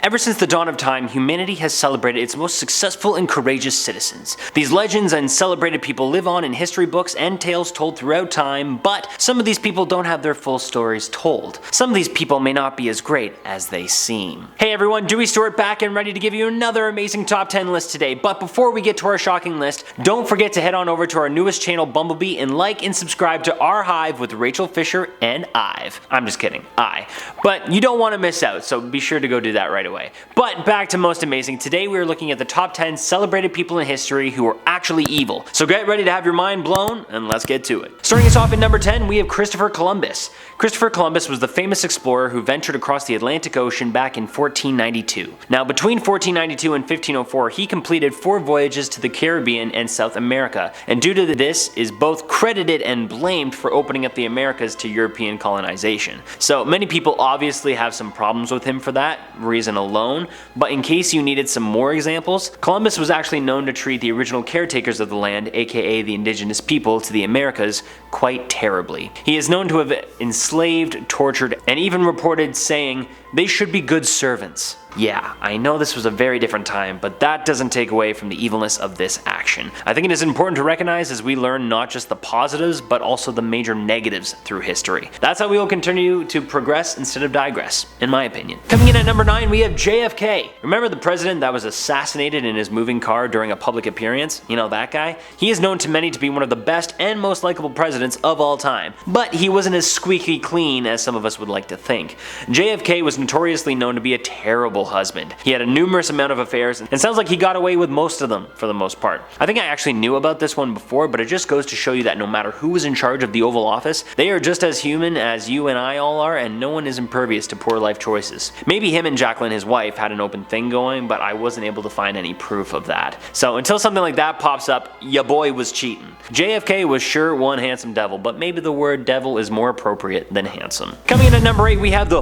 Ever since the dawn of time, humanity has celebrated its most successful and courageous citizens. These legends and celebrated people live on in history books and tales told throughout time, but some of these people don't have their full stories told. Some of these people may not be as great as they seem. Hey everyone, Dewey Stewart back and ready to give you another amazing top 10 list today, but before we get to our shocking list, don't forget to head on over to our newest channel Bumblebee and like and subscribe to Our Hive with Rachel Fisher and Ive. I'm just kidding, But you don't want to miss out, so be sure to go do that right away. But back to most amazing, today we are looking at the top 10 celebrated people in history who are actually evil. So get ready to have your mind blown and let's get to it. Starting us off at number 10, we have Christopher Columbus. Christopher Columbus was the famous explorer who ventured across the Atlantic Ocean back in 1492. Now between 1492 and 1504, he completed 4 voyages to the Caribbean and South America, and due to this is both credited and blamed for opening up the Americas to European colonization. So many people obviously have some problems with him for that reason alone, but in case you needed some more examples, Columbus was actually known to treat the original caretakers of the land, aka the indigenous people to the Americas, quite terribly. He is known to have enslaved, tortured, and even reported saying, "They should be good servants." Yeah, I know this was a very different time, but that doesn't take away from the evilness of this action. I think it is important to recognize as we learn not just the positives, but also the major negatives through history. That's how we will continue to progress instead of digress, in my opinion. Coming in at number 9, we have JFK. Remember the president that was assassinated in his moving car during a public appearance? You know, that guy? He is known to many to be one of the best and most likable presidents of all time, but he wasn't as squeaky clean as some of us would like to think. JFK was notoriously known to be a terrible husband. He had a numerous amount of affairs, and sounds like he got away with most of them for the most part. I think I actually knew about this one before, but it just goes to show you that no matter who was in charge of the Oval Office, they are just as human as you and I all are, and no one is impervious to poor life choices. Maybe him and Jacqueline, his wife, had an open thing going, but I wasn't able to find any proof of that. So until something like that pops up, ya boy was cheating. JFK was sure one handsome devil, but maybe the word devil is more appropriate than handsome. Coming in at number 8, we have the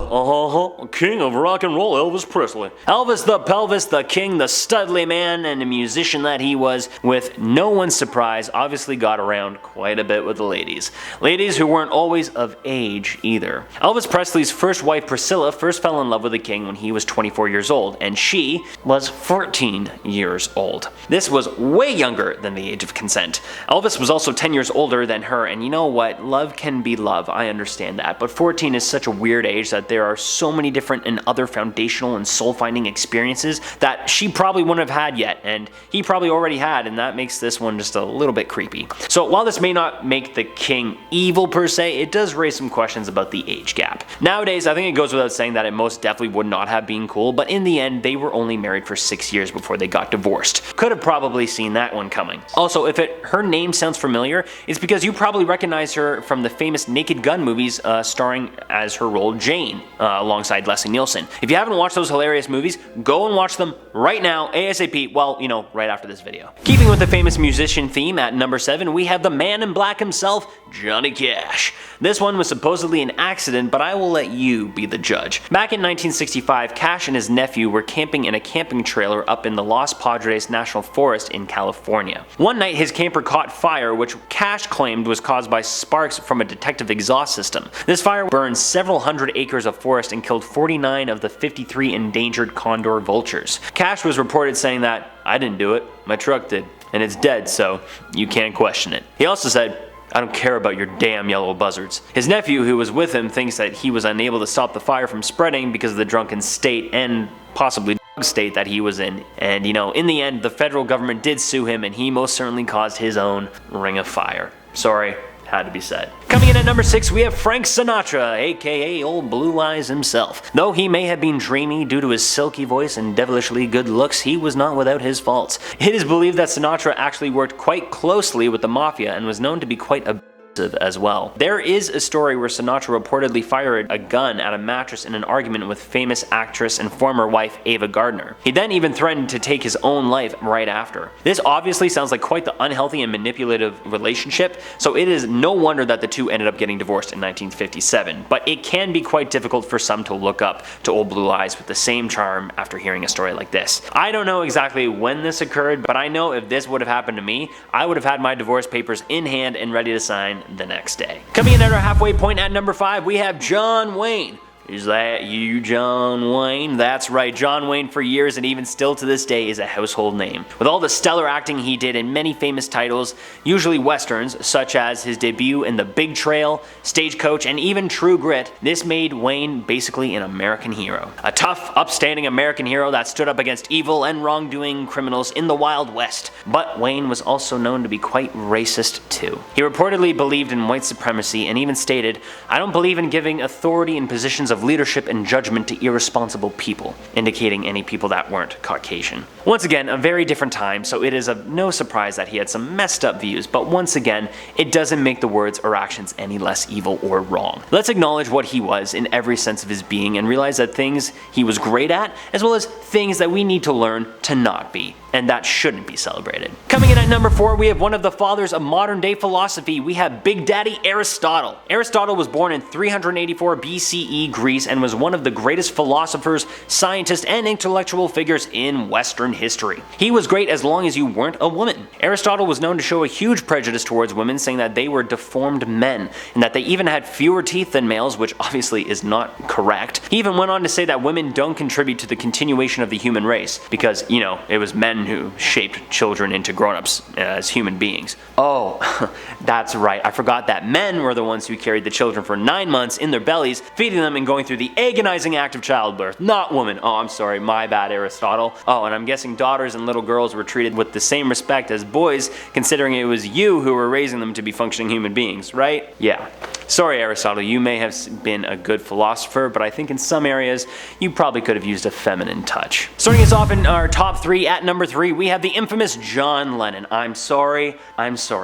king of rock and roll, Elvis Presley. Elvis the Pelvis, the king, the studly man, and a musician that he was, with no one's surprise, obviously got around quite a bit with the ladies. Ladies who weren't always of age either. Elvis Presley's first wife Priscilla first fell in love with the king when he was 24 years old, and she was 14 years old. This was way younger than the age of consent. Elvis was also 10 years older than her, and you know what? Love can be love, I understand that, but 14 is such a weird age that there are so many different and other foundational and soul-finding experiences that she probably wouldn't have had yet, and he probably already had, and that makes this one just a little bit creepy. So while this may not make the king evil per se, it does raise some questions about the age gap. Nowadays, I think it goes without saying that it most definitely would not have been cool, but in the end, they were only married for 6 years before they got divorced. Could have probably seen that one coming. Also, if her name sounds familiar, it's because you probably recognize her from the famous Naked Gun movies starring as her role Jane, alongside Leslie Nielsen. If you haven't watched those hilarious movies, go and watch them right now, ASAP, well, you know, right after this video. Keeping with the famous musician theme, at number 7, we have the man in black himself, Johnny Cash. This one was supposedly an accident, but I will let you be the judge. Back in 1965, Cash and his nephew were camping in a camping trailer up in the Los Padres National Forest in California. One night, his camper caught fire, which Cash claimed was caused by sparks from a detective exhaust system. This fire burned several hundred acres of forest and killed 49 of the 53 endangered condor vultures. Cash was reported saying that, "I didn't do it, my truck did, and it's dead, so you can't question it." He also said, "I don't care about your damn yellow buzzards." His nephew, who was with him, thinks that he was unable to stop the fire from spreading because of the drunken state and possibly state that he was in. And you know, in the end, the federal government did sue him, and he most certainly caused his own ring of fire. Sorry, had to be said. Coming in at number 6, we have Frank Sinatra, aka Old Blue Eyes himself. Though he may have been dreamy due to his silky voice and devilishly good looks, he was not without his faults. It is believed that Sinatra actually worked quite closely with the mafia and was known to be quite as well. There is a story where Sinatra reportedly fired a gun at a mattress in an argument with famous actress and former wife Ava Gardner. He then even threatened to take his own life right after. This obviously sounds like quite the unhealthy and manipulative relationship, so it is no wonder that the two ended up getting divorced in 1957, but it can be quite difficult for some to look up to Old Blue Eyes with the same charm after hearing a story like this. I don't know exactly when this occurred, but I know if this would have happened to me, I would have had my divorce papers in hand and ready to sign the next day. Coming in at our halfway point at number 5, we have John Wayne. Is that you, John Wayne? That's right, John Wayne for years and even still to this day is a household name. With all the stellar acting he did in many famous titles, usually westerns, such as his debut in The Big Trail, Stagecoach, and even True Grit, this made Wayne basically an American hero. A tough, upstanding American hero that stood up against evil and wrongdoing criminals in the Wild West. But Wayne was also known to be quite racist too. He reportedly believed in white supremacy and even stated, "I don't believe in giving authority in positions of leadership and judgment to irresponsible people," indicating any people that weren't Caucasian. Once again, a very different time, so it is of no surprise that he had some messed up views, but once again, it doesn't make the words or actions any less evil or wrong. Let's acknowledge what he was in every sense of his being and realize that things he was great at, as well as things that we need to learn to not be, and that shouldn't be celebrated. Coming in at number 4, we have one of the fathers of modern day philosophy. We have Big Daddy Aristotle. Aristotle was born in 384 BCE Greece and was one of the greatest philosophers, scientists, and intellectual figures in Western history. He was great as long as you weren't a woman. Aristotle was known to show a huge prejudice towards women, saying that they were deformed men, and that they even had fewer teeth than males, which obviously is not correct. He even went on to say that women don't contribute to the continuation of the human race, because, you know, it was men who shaped children into grown-ups as human beings. Oh, that's right, I forgot that men were the ones who carried the children for 9 months in their bellies, feeding them and going through the agonizing act of childbirth, not women. Oh, I'm sorry, my bad, Aristotle. Oh, and I'm guessing daughters and little girls were treated with the same respect as boys, considering it was you who were raising them to be functioning human beings, right? Yeah. Sorry, Aristotle, you may have been a good philosopher, but I think in some areas you probably could have used a feminine touch. Starting us off in our top 3, at number 3, we have the infamous John Lennon. I'm sorry,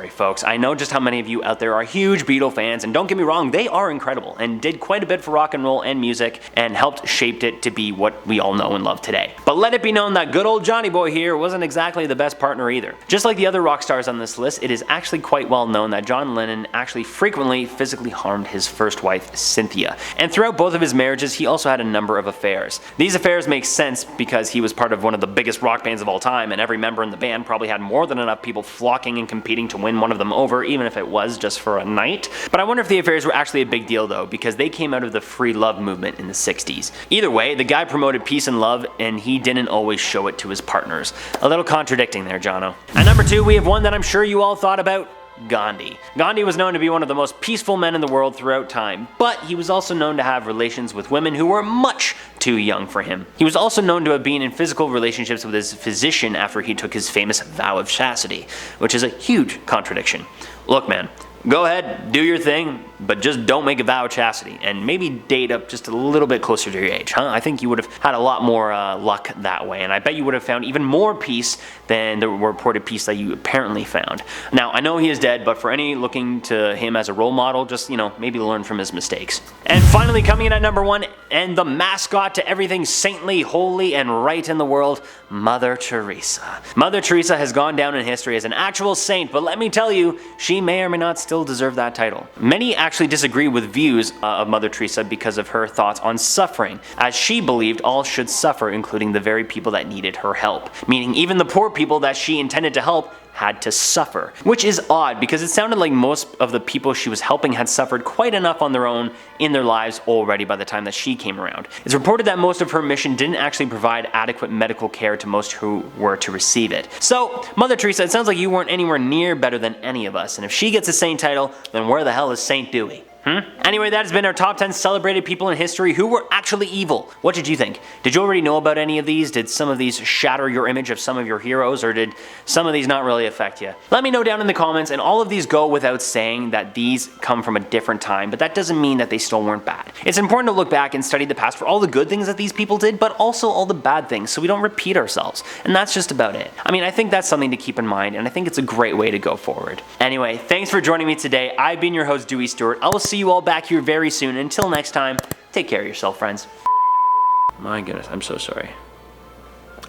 folks. I know just how many of you out there are huge Beatle fans, and don't get me wrong, they are incredible and did quite a bit for rock and roll and music and helped shape it to be what we all know and love today. But let it be known that good old Johnny Boy here wasn't exactly the best partner either. Just like the other rock stars on this list, it is actually quite well known that John Lennon actually frequently physically harmed his first wife, Cynthia. And throughout both of his marriages, he also had a number of affairs. These affairs make sense because he was part of one of the biggest rock bands of all time, and every member in the band probably had more than enough people flocking and competing to win one of them over, even if it was just for a night. But I wonder if the affairs were actually a big deal though, because they came out of the free love movement in the 60s. Either way, the guy promoted peace and love, and he didn't always show it to his partners. A little contradicting there, Jono. At number 2, we have one that I'm sure you all thought about. Gandhi. Gandhi was known to be one of the most peaceful men in the world throughout time, but he was also known to have relations with women who were much too young for him. He was also known to have been in physical relationships with his physician after he took his famous vow of chastity, which is a huge contradiction. Look, man, go ahead, do your thing, but just don't make a vow of chastity, and maybe date up just a little bit closer to your age, huh? I think you would have had a lot more luck that way, and I bet you would have found even more peace than the reported peace that you apparently found. Now, I know he is dead, but for any looking to him as a role model, just, maybe learn from his mistakes. And finally, coming in at number 1, and the mascot to everything saintly, holy, and right in the world, Mother Teresa. Mother Teresa has gone down in history as an actual saint, but let me tell you, she may or may not still deserve that title. Many actually disagree with views of Mother Teresa because of her thoughts on suffering, as she believed all should suffer, including the very people that needed her help, meaning even the poor people that she intended to help had to suffer. Which is odd, because it sounded like most of the people she was helping had suffered quite enough on their own in their lives already by the time that she came around. It's reported that most of her mission didn't actually provide adequate medical care to most who were to receive it. So, Mother Teresa, it sounds like you weren't anywhere near better than any of us, and if she gets a saint title, then where the hell is Saint Dewey? Anyway, that has been our top 10 celebrated people in history who were actually evil. What did you think? Did you already know about any of these? Did some of these shatter your image of some of your heroes, or did some of these not really affect you? Let me know down in the comments, and all of these go without saying that these come from a different time, but that doesn't mean that they still weren't bad. It's important to look back and study the past for all the good things that these people did, but also all the bad things, so we don't repeat ourselves. And that's just about it. I mean, I think that's something to keep in mind, and I think it's a great way to go forward. Anyway, thanks for joining me today. I've been your host, Dewey Stewart. I will see you all back here very soon. Until next time, take care of yourself, friends. My goodness, I'm so sorry.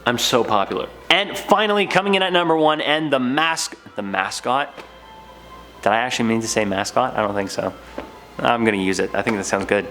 I'm so popular. And finally, coming in at number 1, and the mascot. Did I actually mean to say mascot? I don't think so. I'm gonna use it. I think that sounds good.